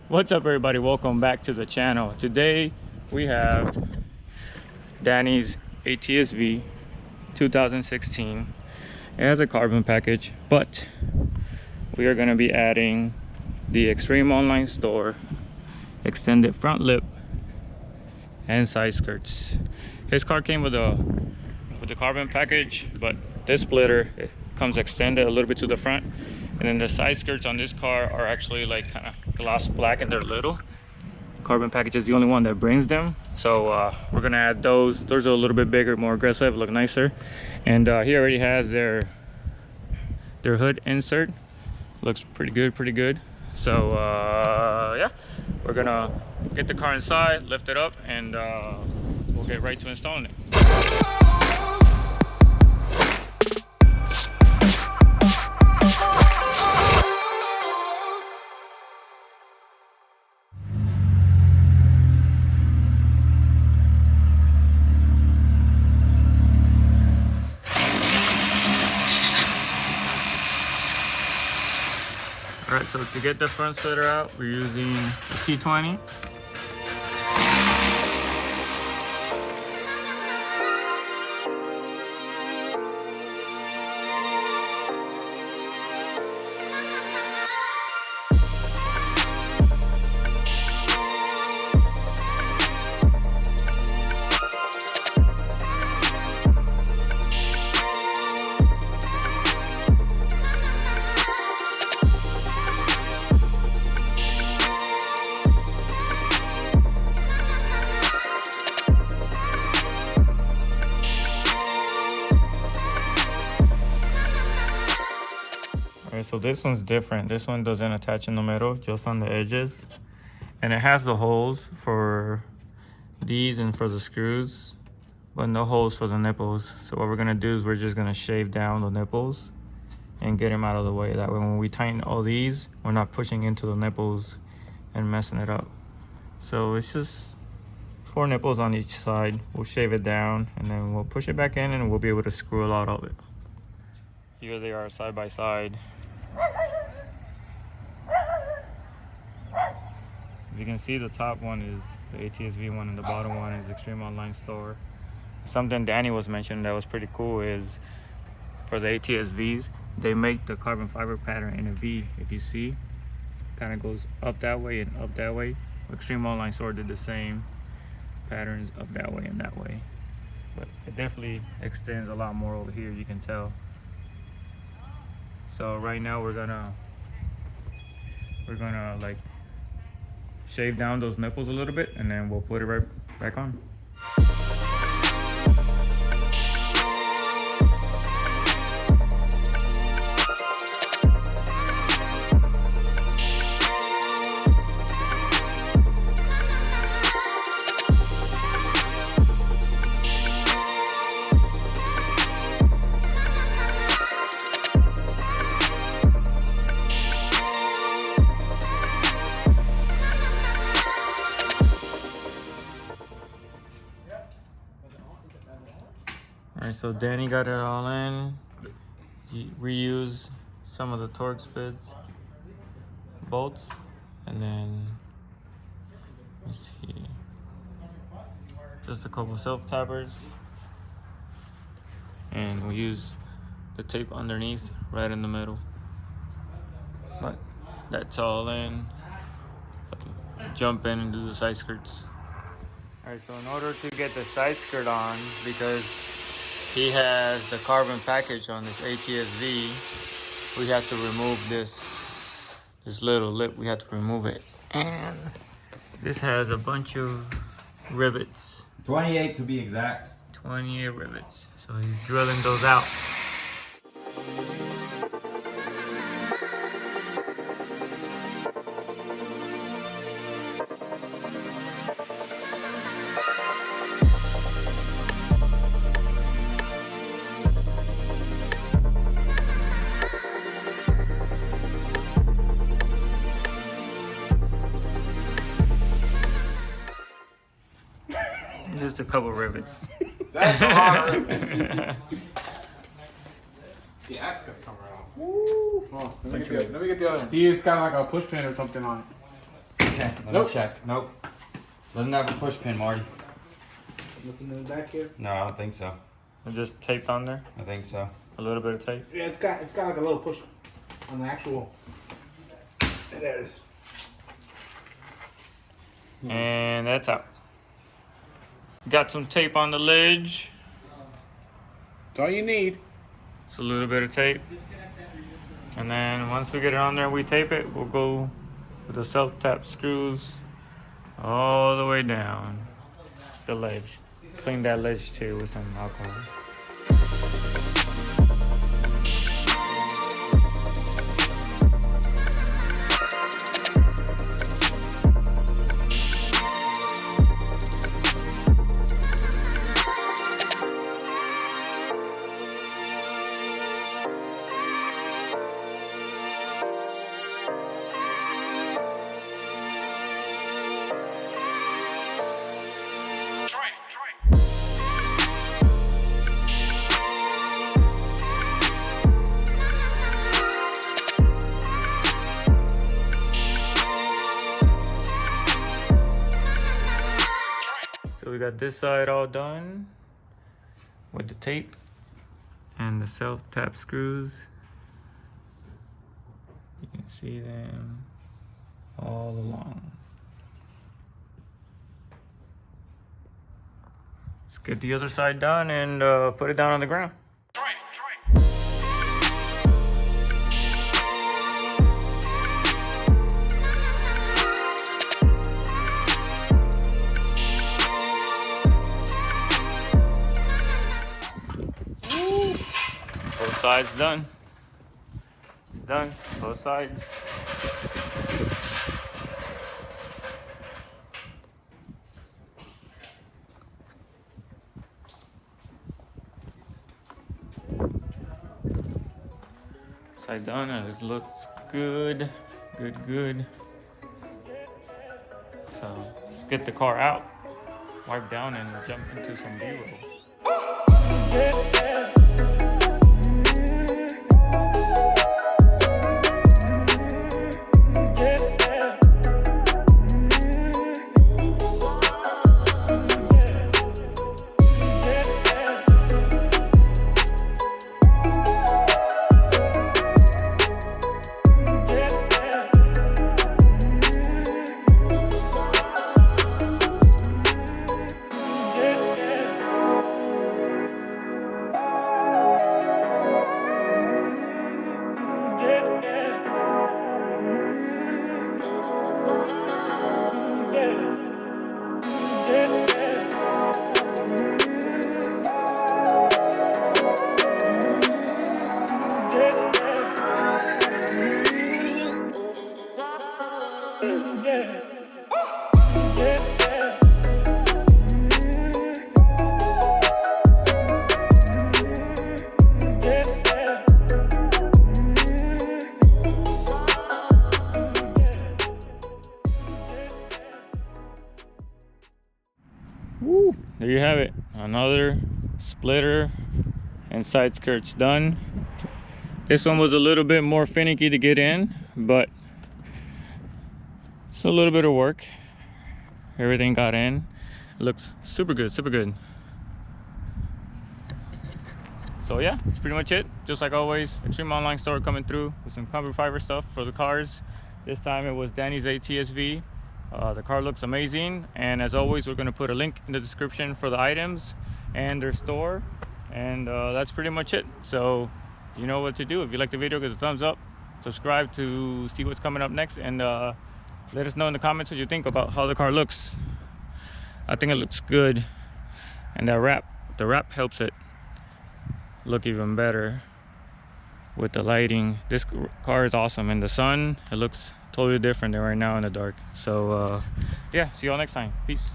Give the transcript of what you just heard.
What's up, everybody? Welcome back to the channel. Today we have Danny's ATS-V 2016. It has a carbon package, but we are going to be adding the Extreme Online Store extended front lip and side skirts. His car came with the carbon package, but this splitter, it comes extended a little bit to the front, and then the side skirts on this car are actually like kind of gloss black, and they're little. Carbon package is the only one that brings them, so we're gonna add those. Those are a little bit bigger, more aggressive, look nicer. And he already has their hood insert. Looks pretty good. So yeah, we're gonna get the car inside, lift it up, and we'll get right to installing it. Alright, so to get the front splitter out, we're using a T20. So this one's different. This one doesn't attach in the middle, just on the edges, and it has the holes for these and for the screws, but no holes for the nipples. So what we're gonna do is we're just gonna shave down the nipples and get them out of the way. That way when we tighten all these, we're not pushing into the nipples and messing it up. So it's just 4 nipples on each side. We'll shave it down and then we'll push it back in, and we'll be able to screw a lot of it. Here they are side by side. You can see the top one is the ATS-V one and the bottom one is Extreme Online Store. Something Danny was mentioning that was pretty cool is for the ATS-Vs, they make the carbon fiber pattern in a V. If you see, kind of goes up that way and up that way. Extreme Online Store did the same patterns up that way and that way. But it definitely extends a lot more over here, you can tell. So right now we're gonna like shave down those nipples a little bit, and then we'll put it right back on. Alright, so Danny got it all in. Reuse some of the Torx bits, bolts, and then let's see, just a couple self tappers, and we'll use the tape underneath right in the middle. But that's all in. Jump in and do the side skirts. Alright, so in order to get the side skirt on, because he has the carbon package on this ATS-V, we have to remove this little lip. We have to remove it, and this has a bunch of rivets. 28 to be exact. 28 rivets. So he's drilling those out. Just a couple rivets. That's a lot of rivets. The axe gonna come right off. Woo! Oh, let me get the other one. See, it's got like a push pin or something on it. Okay, let Nope. me check. Nope. Doesn't have a push pin, Marty. Nothing in the back here. No, I don't think so. It's just taped on there. I think so. A little bit of tape. Yeah, it's got like a little push on the actual. There it is. And that's out. Got some tape on the ledge. That's all you need. It's a little bit of tape. And then once we get it on there and we tape it, we'll go with the self-tap screws all the way down the ledge. Clean that ledge too with some alcohol. So we got this side all done with the tape and the self-tap screws. You can see them all along. Let's get the other side done and put it down on the ground. Both sides done. It's done. Both sides. Side done, and it looks good. Good. So let's get the car out, wipe down, and jump into some B-roll. Woo! There you have it. Another splitter and side skirts done. This one was a little bit more finicky to get in, but it's a little bit of work. Everything got in. It looks super good, super good. So yeah, that's pretty much it. Just like always, Extreme Online Store coming through with some carbon fiber stuff for the cars. This time it was Danny's ATS-V. The car looks amazing, and as always, we're going to put a link in the description for the items and their store, and that's pretty much it. So you know what to do. If you like the video, give it a thumbs up, subscribe to see what's coming up next, and let us know in the comments what you think about how the car looks. I think it looks good, and the wrap helps it look even better with the lighting. This car is awesome in the sun. It looks totally different than right now in the dark. So yeah, see y'all next time. Peace.